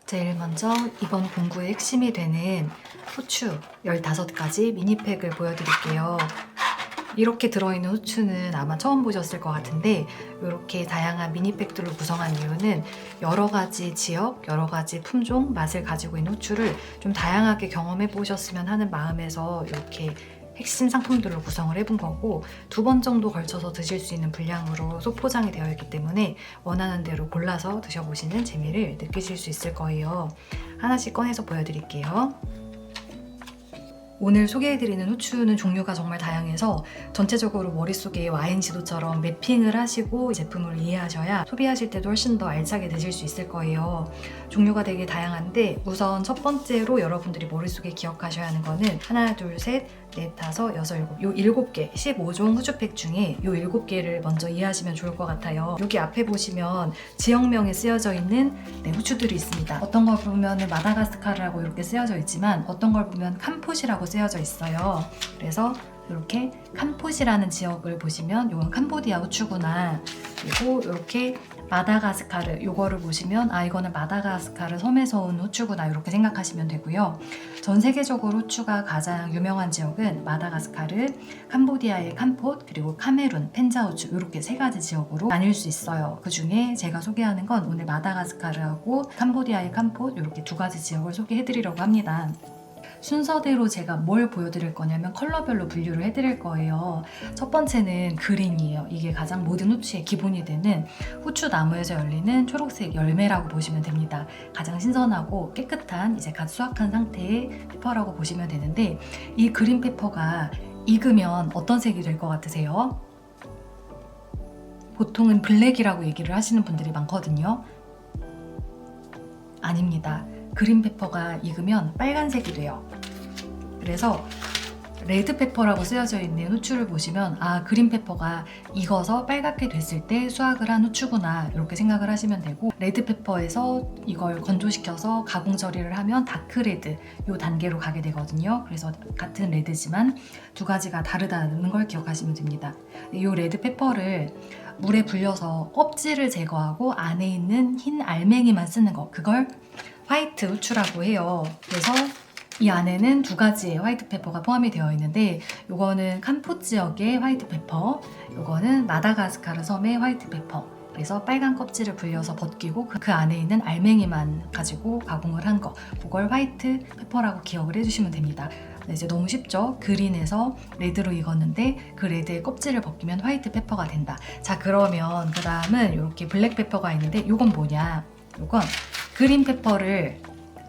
제일 먼저 이번 공구의 핵심이 되는 후추 15가지 미니팩을 보여드릴게요. 이렇게 들어있는 후추는 아마 처음 보셨을 것 같은데 이렇게 다양한 미니팩들로 구성한 이유는 여러 가지 지역, 여러 가지 품종, 맛을 가지고 있는 후추를 좀 다양하게 경험해 보셨으면 하는 마음에서 이렇게 핵심 상품들로 구성을 해본 거고 2번 정도 걸쳐서 드실 수 있는 분량으로 소포장이 되어 있기 때문에 원하는 대로 골라서 드셔보시는 재미를 느끼실 수 있을 거예요. 하나씩 꺼내서 보여드릴게요. 오늘 소개해드리는 후추는 종류가 정말 다양해서 전체적으로 머릿속에 와인 지도처럼 매핑을 하시고 제품을 이해하셔야 소비하실 때도 훨씬 더 알차게 드실 수 있을 거예요. 종류가 되게 다양한데 우선 첫 번째로 여러분들이 머릿속에 기억하셔야 하는 거는 하나, 둘, 셋, 넷, 다섯, 여섯, 일곱 요 7개 15종 후추팩 중에 요 7개를 먼저 이해하시면 좋을 것 같아요. 여기 앞에 보시면 지역명에 쓰여져 있는 후추들이 있습니다. 어떤 걸 보면 마다가스카르라고 이렇게 쓰여져 있지만 어떤 걸 보면 캄포시라고 쓰여져 있어요. 그래서 이렇게 캄포시라는 지역을 보시면 이건 캄보디아 후추구나. 그리고 이렇게 마다가스카르 요거를 보시면 이거는 마다가스카르 섬에서 온 후추구나 이렇게 생각하시면 되고요. 전 세계적으로 후추가 가장 유명한 지역은 마다가스카르, 캄보디아의 캄폿, 그리고 카메룬, 펜자후추 이렇게 3가지 지역으로 나뉠 수 있어요. 그 중에 제가 소개하는 건 오늘 마다가스카르하고 캄보디아의 캄폿 이렇게 2가지 지역을 소개해드리려고 합니다. 순서대로 제가 뭘 보여드릴 거냐면 컬러별로 분류를 해드릴 거예요. 첫 번째는 그린이에요. 이게 가장 모든 후추의 기본이 되는 후추 나무에서 열리는 초록색 열매라고 보시면 됩니다. 가장 신선하고 깨끗한 이제 갓 수확한 상태의 페퍼라고 보시면 되는데 이 그린 페퍼가 익으면 어떤 색이 될 것 같으세요? 보통은 블랙이라고 얘기를 하시는 분들이 많거든요. 아닙니다. 그린 페퍼가 익으면 빨간색이 돼요. 그래서 레드페퍼라고 쓰여져 있는 후추를 보시면 그린 페퍼가 익어서 빨갛게 됐을 때 수확을 한 후추구나 이렇게 생각을 하시면 되고 레드페퍼에서 이걸 건조시켜서 가공 처리를 하면 다크레드 이 단계로 가게 되거든요. 그래서 같은 레드지만 2가지가 다르다는 걸 기억하시면 됩니다. 이 레드페퍼를 물에 불려서 껍질을 제거하고 안에 있는 흰 알맹이만 쓰는 거 그걸 화이트 후추라고 해요. 그래서 이 안에는 2가지의 화이트 페퍼가 포함이 되어 있는데 이거는 캄포 지역의 화이트 페퍼, 이거는 마다가스카르 섬의 화이트 페퍼. 그래서 빨간 껍질을 불려서 벗기고 그 안에 있는 알맹이만 가지고 가공을 한 거 그걸 화이트 페퍼라고 기억을 해주시면 됩니다. 이제 너무 쉽죠? 그린에서 레드로 익었는데 그 레드의 껍질을 벗기면 화이트 페퍼가 된다. 자 그러면 그 다음은 이렇게 블랙 페퍼가 있는데 이건 뭐냐? 이건 그린 페퍼를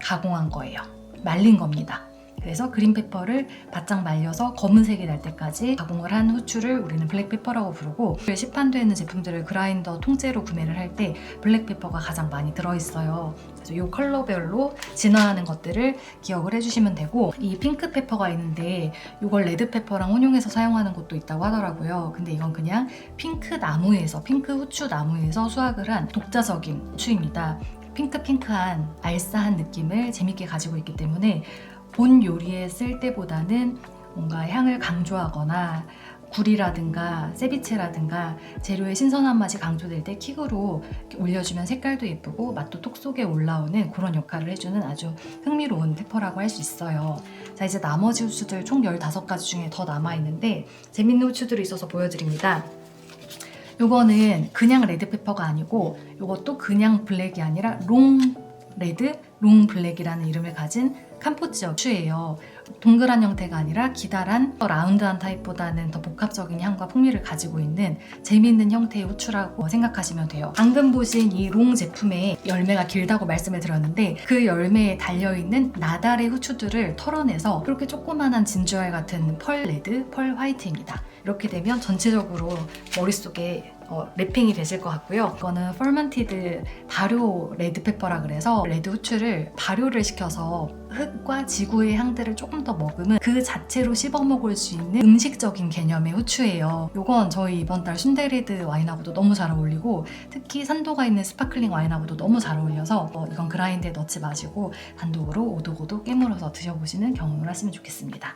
가공한 거예요. 말린 겁니다. 그래서 그린 페퍼를 바짝 말려서 검은색이 날 때까지 가공을 한 후추를 우리는 블랙페퍼라고 부르고 시판되어 있는 제품들을 그라인더 통째로 구매를 할 때 블랙페퍼가 가장 많이 들어있어요. 그래서 이 컬러별로 진화하는 것들을 기억을 해주시면 되고 이 핑크페퍼가 있는데 이걸 레드페퍼랑 혼용해서 사용하는 곳도 있다고 하더라고요. 근데 이건 그냥 핑크 후추 나무에서 수확을 한 독자적인 후추입니다. 핑크한 알싸한 느낌을 재밌게 가지고 있기 때문에 본 요리에 쓸 때보다는 뭔가 향을 강조하거나 굴이라든가 세비체라든가 재료의 신선한 맛이 강조될 때 킥으로 올려주면 색깔도 예쁘고 맛도 톡 쏘게 올라오는 그런 역할을 해주는 아주 흥미로운 페퍼라고 할 수 있어요. 자 이제 나머지 후추들 총 15가지 중에 더 남아있는데 재밌는 후추들이 있어서 보여드립니다. 요거는 그냥 레드페퍼가 아니고 요것도 그냥 블랙이 아니라 롱 레드, 롱 블랙이라는 이름을 가진 캄포 지역 후추예요. 동그란 형태가 아니라 기다란 라운드한 타입보다는 더 복합적인 향과 풍미를 가지고 있는 재미있는 형태의 후추라고 생각하시면 돼요. 방금 보신 이 롱 제품의 열매가 길다고 말씀을 드렸는데 그 열매에 달려있는 나달의 후추들을 털어내서 그렇게 조그만한 진주알 같은 펄 레드, 펄 화이트입니다. 이렇게 되면 전체적으로 머릿속에 랩핑이 되실 것 같고요. 이거는 퍼먼티드 발효 레드페퍼라 그래서 레드 후추를 발효를 시켜서 흙과 지구의 향들을 조금 더 머금은 그 자체로 씹어 먹을 수 있는 음식적인 개념의 후추예요. 이건 저희 이번 달 순데레드 와인하고도 너무 잘 어울리고 특히 산도가 있는 스파클링 와인하고도 너무 잘 어울려서 이건 그라인드에 넣지 마시고 단독으로 오독오독 깨물어서 드셔보시는 경험을 하시면 좋겠습니다.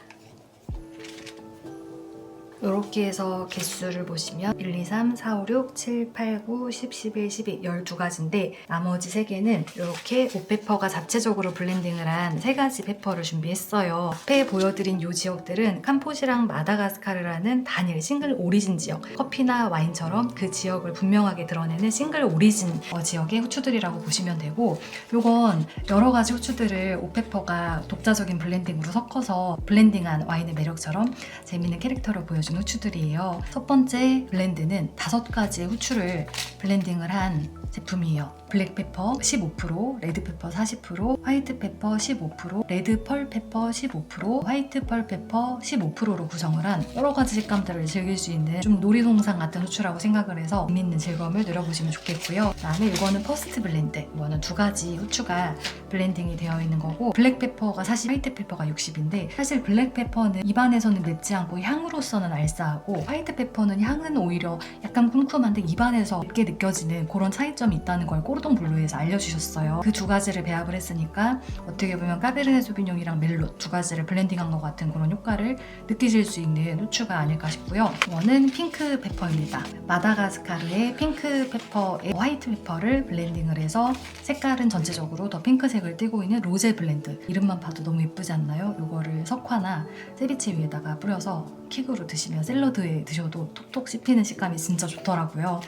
이렇게 해서 개수를 보시면 1, 2, 3, 4, 5, 6, 7, 8, 9, 10, 11, 12, 12가지인데 나머지 3개는 이렇게 옥페퍼가 자체적으로 블렌딩을 한 3가지 페퍼를 준비했어요. 앞에 보여드린 이 지역들은 캄보지랑 마다가스카르라는 단일 싱글 오리진 지역, 커피나 와인처럼 그 지역을 분명하게 드러내는 싱글 오리진 지역의 후추들이라고 보시면 되고, 이건 여러 가지 후추들을 옥페퍼가 독자적인 블렌딩으로 섞어서 블렌딩한 와인의 매력처럼 재미있는 캐릭터를 보여주는 후추들이에요. 첫 번째 블렌드는 5가지 후추를 블렌딩을 한 제품이에요. 블랙페퍼 15%, 레드페퍼 40%, 화이트페퍼 15%, 레드 펄페퍼 15%, 화이트 펄페퍼 15%로 구성을 한 여러 가지 식감들을 즐길 수 있는 좀 놀이동산 같은 후추라고 생각을 해서 재밌는 즐거움을 누려보시면 좋겠고요. 그다음에 이거는 퍼스트 블렌드, 이거는 2가지 후추가 블렌딩이 되어 있는 거고, 블랙페퍼가 40, 화이트페퍼가 60인데 사실 블랙페퍼는 입안에서는 맵지 않고 향으로서는 알싸하고, 화이트페퍼는 향은 오히려 약간 쿰쿰한데 입안에서 맵게 느껴지는 그런 차이점이 있다는 걸 꼬르동블루에서 알려주셨어요. 그 2가지를 배합을 했으니까 어떻게 보면 까베르네 소비뇽이랑 멜롯 2가지를 블렌딩한 것 같은 그런 효과를 느끼실 수 있는 후추가 아닐까 싶고요. 이거는 핑크 페퍼입니다. 마다가스카르의 핑크 페퍼에 화이트 페퍼를 블렌딩을 해서 색깔은 전체적으로 더 핑크색을 띠고 있는 로제 블렌드. 이름만 봐도 너무 예쁘지 않나요? 이거를 석화나 세비체 위에다가 뿌려서 킥으로 드시면 샐러드에 드셔도 톡톡 씹히는 식감이 진짜 좋더라고요.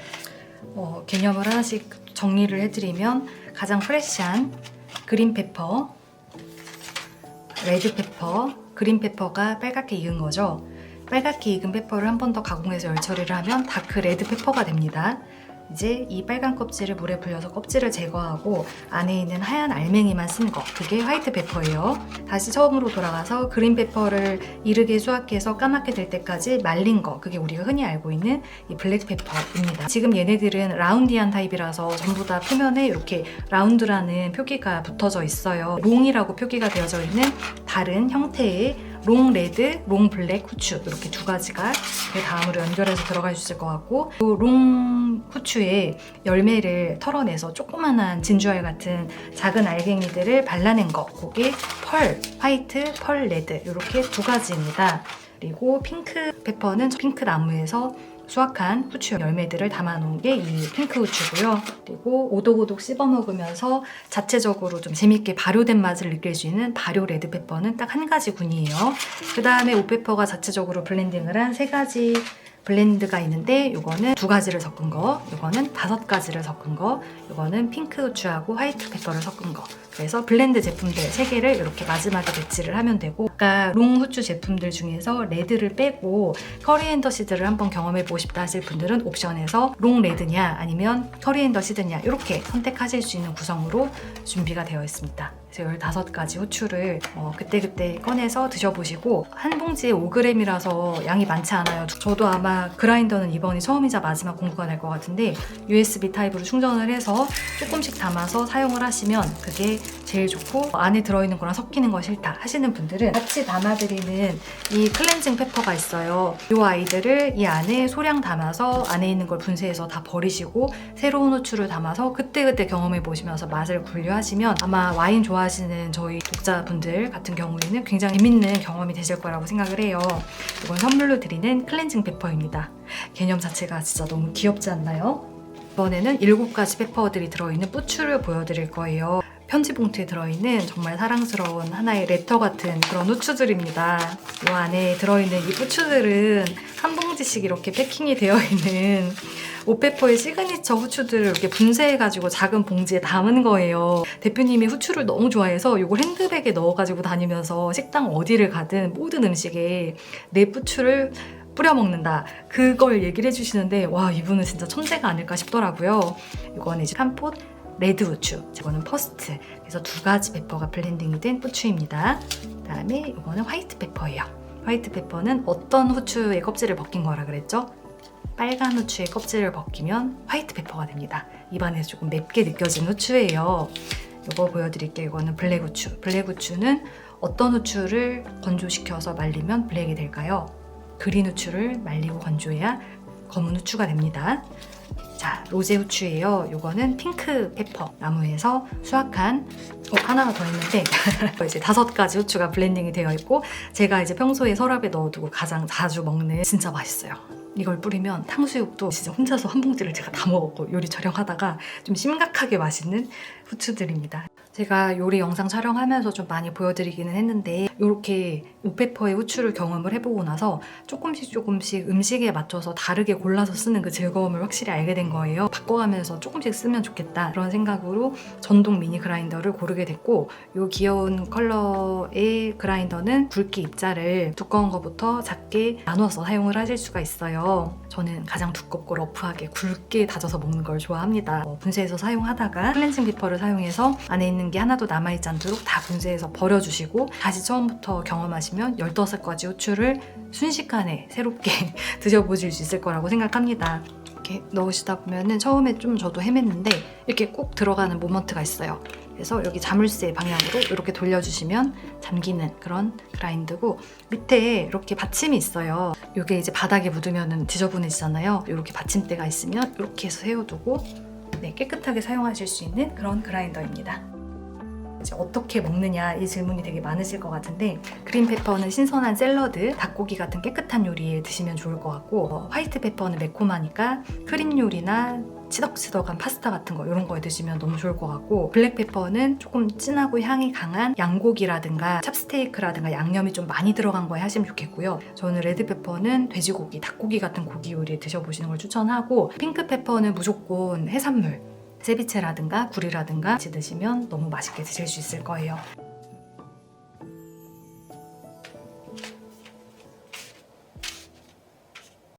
개념을 하나씩 정리를 해드리면 가장 프레시한 그린페퍼, 레드페퍼, 그린페퍼가 빨갛게 익은 거죠. 빨갛게 익은 페퍼를 한 번 더 가공해서 열 처리를 하면 다크 레드페퍼가 됩니다. 이제 이 빨간 껍질을 물에 불려서 껍질을 제거하고 안에 있는 하얀 알맹이만 쓴 거, 그게 화이트 페퍼예요. 다시 처음으로 돌아가서 그린 페퍼를 이르게 수확해서 까맣게 될 때까지 말린 거, 그게 우리가 흔히 알고 있는 이 블랙 페퍼입니다. 지금 얘네들은 라운디한 타입이라서 전부 다 표면에 이렇게 라운드라는 표기가 붙어져 있어요. 롱이라고 표기가 되어져 있는 다른 형태의 롱 레드, 롱 블랙 후추, 이렇게 2가지가 그 다음으로 연결해서 들어갈 수 있을 것 같고, 롱 후추에 열매를 털어내서 조그만한 진주알 같은 작은 알갱이들을 발라낸 거, 그게 펄, 화이트, 펄 레드, 이렇게 2가지입니다. 그리고 핑크 페퍼는 핑크 나무에서 수확한 후추 열매들을 담아놓은 게 이 핑크 후추고요. 그리고 오독오독 씹어 먹으면서 자체적으로 좀 재밌게 발효된 맛을 느낄 수 있는 발효 레드페퍼는 딱 1가지 군이에요. 그 다음에 옥페퍼가 자체적으로 블렌딩을 한 3가지 블렌드가 있는데, 이거는 2가지를 섞은 거, 이거는 5가지를 섞은 거, 이거는 핑크 후추하고 화이트 페퍼를 섞은 거. 그래서 블렌드 제품들 3개를 이렇게 마지막에 배치를 하면 되고, 아까 롱 후추 제품들 중에서 레드를 빼고 커리앤더 시드를 한번 경험해보고 싶다 하실 분들은 옵션에서 롱 레드냐 아니면 커리앤더 시드냐 이렇게 선택하실 수 있는 구성으로 준비가 되어 있습니다. 그래서 15가지 후추를 그때그때 꺼내서 드셔보시고, 한 봉지에 5g이라서 양이 많지 않아요. 저도 아마 그라인더는 이번이 처음이자 마지막 공구가 될 것 같은데 USB 타입으로 충전을 해서 조금씩 담아서 사용을 하시면 그게 제일 좋고, 안에 들어있는 거랑 섞이는 거 싫다 하시는 분들은 같이 담아드리는 이 클렌징 페퍼가 있어요. 이 아이들을 이 안에 소량 담아서 안에 있는 걸 분쇄해서 다 버리시고 새로운 후추를 담아서 그때그때 경험해 보시면서 맛을 분류하시면 아마 와인 좋아하시는 저희 독자분들 같은 경우에는 굉장히 재밌는 경험이 되실 거라고 생각을 해요. 이건 선물로 드리는 클렌징 페퍼입니다. 개념 자체가 진짜 너무 귀엽지 않나요? 이번에는 7가지 페퍼들이 들어있는 뿌추를 보여드릴 거예요. 편지 봉투에 들어있는 정말 사랑스러운 하나의 레터 같은 그런 후추들입니다. 이 안에 들어있는 이 후추들은 한 봉지씩 이렇게 패킹이 되어 있는 옥페퍼의 시그니처 후추들을 이렇게 분쇄해가지고 작은 봉지에 담은 거예요. 대표님이 후추를 너무 좋아해서 이걸 핸드백에 넣어가지고 다니면서 식당 어디를 가든 모든 음식에 내 후추를 뿌려 먹는다, 그걸 얘기를 해주시는데 와, 이분은 진짜 천재가 아닐까 싶더라고요. 이거는 이제 한포 레드 후추, 이거는 퍼스트. 그래서 2가지 페퍼가 블렌딩이 된 후추입니다. 그다음에 이거는 화이트 페퍼예요. 화이트 페퍼는 어떤 후추의 껍질을 벗긴 거라 그랬죠? 빨간 후추의 껍질을 벗기면 화이트 페퍼가 됩니다. 입안에서 조금 맵게 느껴지는 후추예요. 이거 보여드릴게요. 이거는 블랙 후추. 블랙 후추는 어떤 후추를 건조시켜서 말리면 블랙이 될까요? 그린 후추를 말리고 건조해야 검은 후추가 됩니다. 자, 로제 후추예요. 요거는 핑크 페퍼 나무에서 수확한 하나가 더 있는데 이제 5가지 후추가 블렌딩이 되어 있고 제가 이제 평소에 서랍에 넣어두고 가장 자주 먹는 진짜 맛있어요. 이걸 뿌리면 탕수육도 진짜 혼자서 한 봉지를 제가 다 먹었고 요리 촬영하다가 좀 심각하게 맛있는 후추들입니다. 제가 요리 영상 촬영하면서 좀 많이 보여드리기는 했는데 이렇게 오페퍼의 후추를 경험을 해보고 나서 조금씩 음식에 맞춰서 다르게 골라서 쓰는 그 즐거움을 확실히 알게 된 거예요. 바꿔가면서 조금씩 쓰면 좋겠다 그런 생각으로 전동 미니 그라인더를 고르게 됐고 이 귀여운 컬러의 그라인더는 굵기 입자를 두꺼운 것부터 작게 나눠서 사용을 하실 수가 있어요. 저는 가장 두껍고 러프하게 굵게 다져서 먹는 걸 좋아합니다. 분쇄해서 사용하다가 클렌징 페퍼를 사용해서 안에 있는 게 하나도 남아있지 않도록 다 분쇄해서 버려주시고 다시 처음부터 경험하시면 15가지 후추를 순식간에 새롭게 드셔보실 수 있을 거라고 생각합니다. 이렇게 넣으시다 보면은 처음에 좀 저도 헤맸는데 이렇게 꾹 들어가는 모먼트가 있어요. 그래서 여기 자물쇠 방향으로 이렇게 돌려주시면 잠기는 그런 그라인드고 밑에 이렇게 받침이 있어요. 이게 이제 바닥에 묻으면 지저분해지잖아요. 이렇게 받침대가 있으면 이렇게 해서 세워두고 깨끗하게 사용하실 수 있는 그런 그라인더입니다. 이제 어떻게 먹느냐 이 질문이 되게 많으실 것 같은데 그린 페퍼는 신선한 샐러드, 닭고기 같은 깨끗한 요리에 드시면 좋을 것 같고 화이트 페퍼는 매콤하니까 크림 요리나 치덕치덕한 파스타 같은 거 이런 거에 드시면 너무 좋을 것 같고 블랙 페퍼는 조금 진하고 향이 강한 양고기라든가 찹스테이크라든가 양념이 좀 많이 들어간 거에 하시면 좋겠고요. 저는 레드 페퍼는 돼지고기, 닭고기 같은 고기 요리에 드셔보시는 걸 추천하고 핑크 페퍼는 무조건 해산물 세비체라든가 굴이라든가 같이 드시면 너무 맛있게 드실 수 있을 거예요.